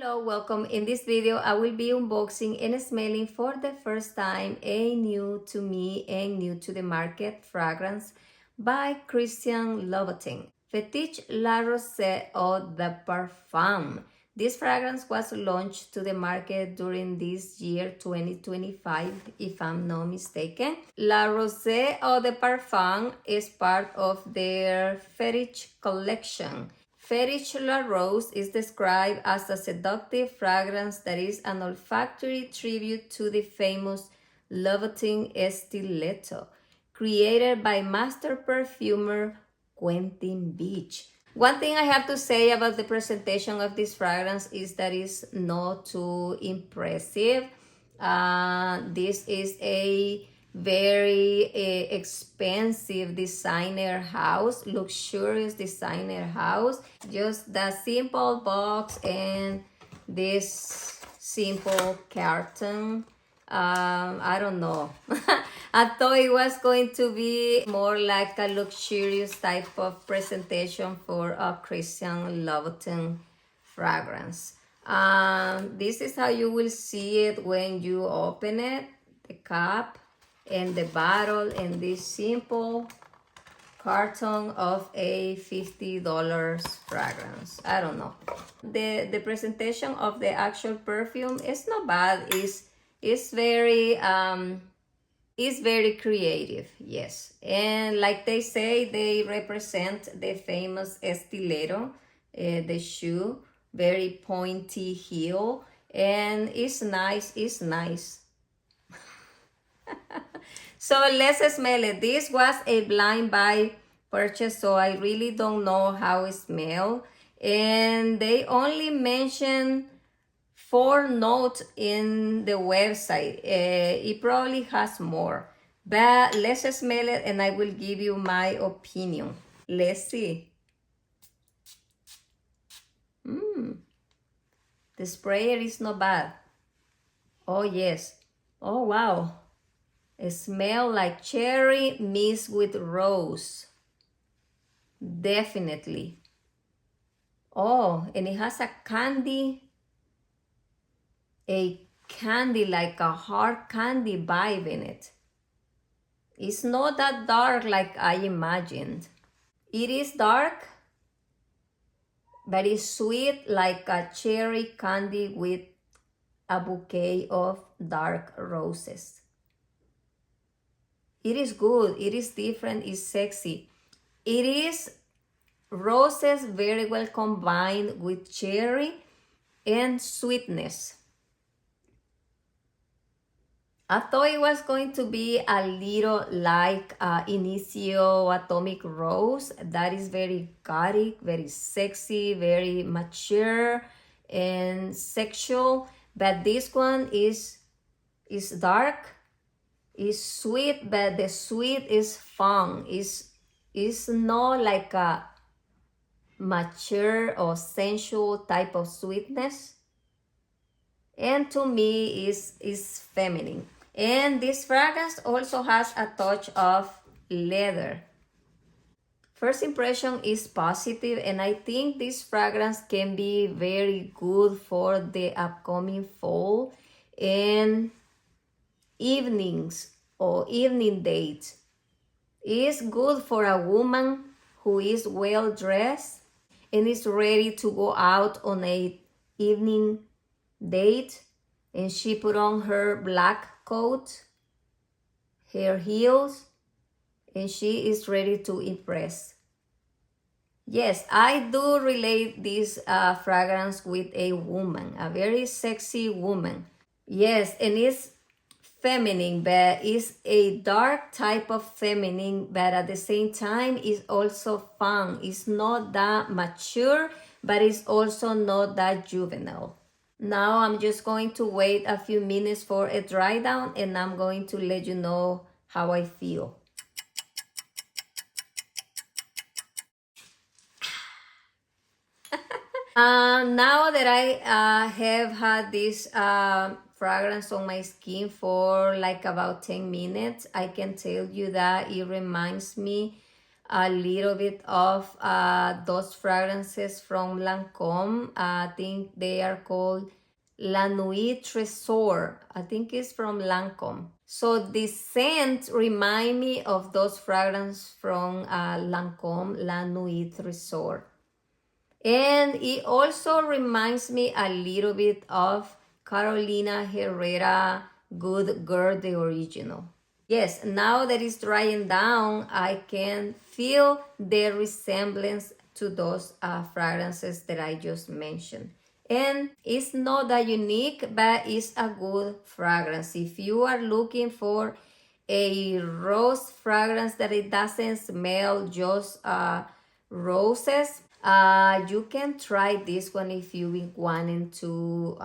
Hello, welcome. In this video, I will be unboxing and smelling for the first time a new to me and new to the market fragrance by Christian Louboutin Fétiche La Rose or the Parfum. This fragrance was launched to the market during this year 2025, if I'm not mistaken. La Rose or the Parfum is part of their Fetiche collection. Fetiche La Rose is described as a seductive fragrance that is an olfactory tribute to the famous Louboutin stiletto, created by master perfumer Quentin Beach. One thing I have to say about the presentation of this fragrance is that it's not too impressive. This is a very expensive designer house, luxurious designer house. Just the simple box and this simple carton. I don't know. I thought it was going to be more like a luxurious type of presentation for a Christian Louboutin fragrance. This is how you will see it when you open it, the cap and the bottle and this simple carton of a $50 fragrance. I don't know. The presentation of the actual perfume is not bad. It's very creative, yes. And like they say, they represent the famous stiletto, the shoe, very pointy heel, and it's nice. So let's smell it. This was a blind buy purchase, so I really don't know how it smells. And they only mention 4 notes in the website. It probably has more, but let's smell it and I will give you my opinion. Let's see. The sprayer is not bad. Oh yes. Oh wow. It smells like cherry mixed with rose. Definitely. Oh, and it has a candy like a hard candy vibe in it. It's not that dark like I imagined. It is dark, but it's sweet like a cherry candy with a bouquet of dark roses. It is good, it is different, it's sexy. It is roses very well combined with cherry and sweetness. I thought it was going to be a little like Inicio Atomic Rose. That is very gothic, very sexy, very mature and sexual. But this one is dark, is sweet, but the sweet is fun. It's not like a mature or sensual type of sweetness. And to me is feminine. And this fragrance also has a touch of leather. First impression is positive, and I think this fragrance can be very good for the upcoming fall and evenings or evening dates. It's good for a woman who is well dressed and is ready to go out on a evening date, and she put on her black coat, her heels, and she is ready to impress. Yes, I do relate this fragrance with a woman, a very sexy woman. Yes, and it's feminine, but it's a dark type of feminine, but at the same time it's also fun. It's not that mature, but it's also not that juvenile. Now I'm just going to wait a few minutes for a dry down, and I'm going to let you know how I feel. Now that I have had this fragrance on my skin for like about 10 minutes, I can tell you that it reminds me a little bit of those fragrances from Lancôme. I think they are called La Nuit Trésor. I think it's from Lancôme. So this scent remind me of those fragrances from Lancôme, La Nuit Trésor. And it also reminds me a little bit of Carolina Herrera Good Girl, the original. Yes, now that it's drying down, I can feel the resemblance to those fragrances that I just mentioned. And it's not that unique, but it's a good fragrance. If you are looking for a rose fragrance that it doesn't smell just roses, you can try this one if you've been wanting to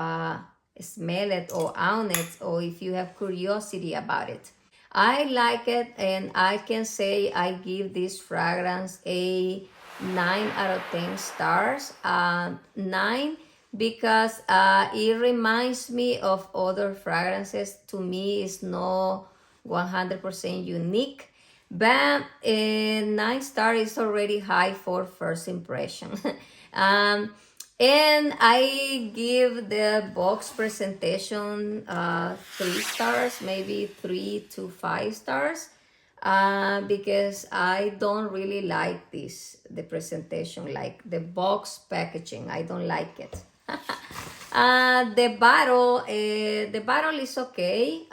smell it or own it, or if you have curiosity about it. I like it, and I can say I give this fragrance a 9 out of 10 stars. 9 because it reminds me of other fragrances. To me, it's not 100% unique, but 9 stars is already high for first impression. And I give the box presentation 3 stars, maybe 3 to 5 stars, because I don't really like the presentation, like the box packaging. I don't like it. The bottle is okay.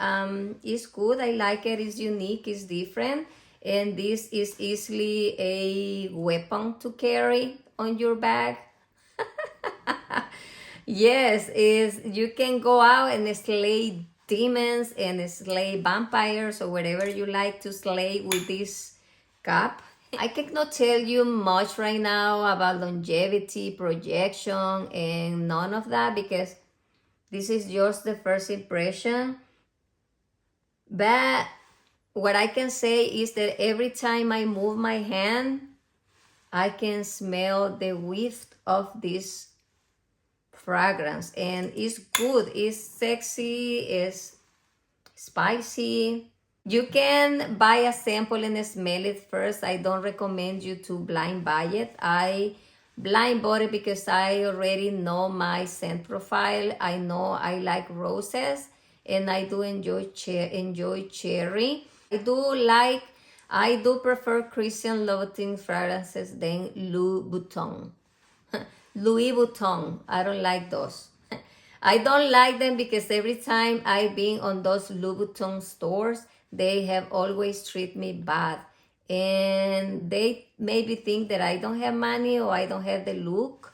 It's good. I like it. It's unique. It's different, and this is easily a weapon to carry on your bag. Yes, is you can go out and slay demons and slay vampires or whatever you like to slay with this cup. I cannot tell you much right now about longevity, projection, and none of that, because this is just the first impression. But what I can say is that every time I move my hand, I can smell the whiff of this fragrance, and it's good. It's sexy, it's spicy. You can buy a sample and smell it first. I don't recommend you to blind buy it. I blind bought it because I already know my scent profile. I know I like roses, and I do enjoy cherry. I do prefer Christian Louboutin fragrances than Louboutin. Louis Vuitton, I don't like those. I don't like them because every time I've been on those Louboutin stores, they have always treated me bad. And they maybe think that I don't have money or I don't have the look.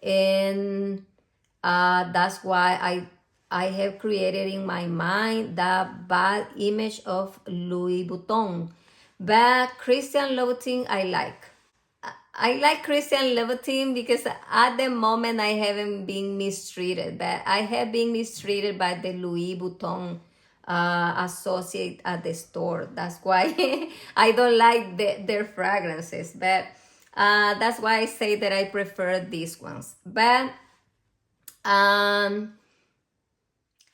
And that's why I have created in my mind that bad image of Louis Vuitton. But Christian Louboutin, I like. I like Christian Louboutin because at the moment I haven't been mistreated, but I have been mistreated by the Louis Vuitton associate at the store. That's why I don't like their fragrances, but that's why I say that I prefer these ones. But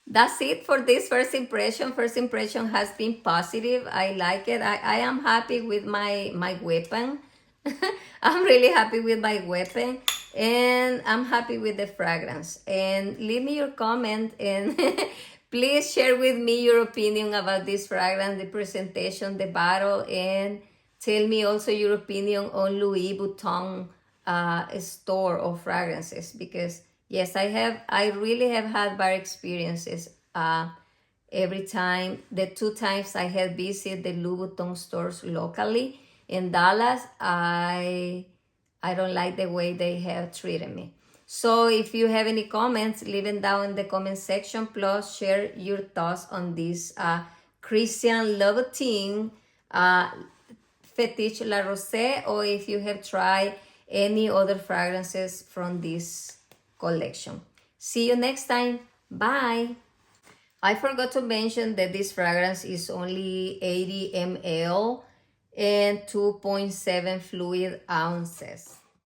that's it for this first impression. First impression has been positive. I like it. I am happy with my weapon. I'm really happy with my weapon, and I'm happy with the fragrance. And leave me your comment, and please share with me your opinion about this fragrance, the presentation, the bottle, and tell me also your opinion on Louis Vuitton store of fragrances, because yes, I really have had bad experiences every time. The 2 times I have visited the Louis Vuitton stores locally in Dallas, I don't like the way they have treated me. So if you have any comments, leave them down in the comment section. Plus, share your thoughts on this Christian Louboutin Fétiche La Rose, or if you have tried any other fragrances from this collection. See you next time. Bye. I forgot to mention that this fragrance is only 80 ml and 2.7 fluid ounces.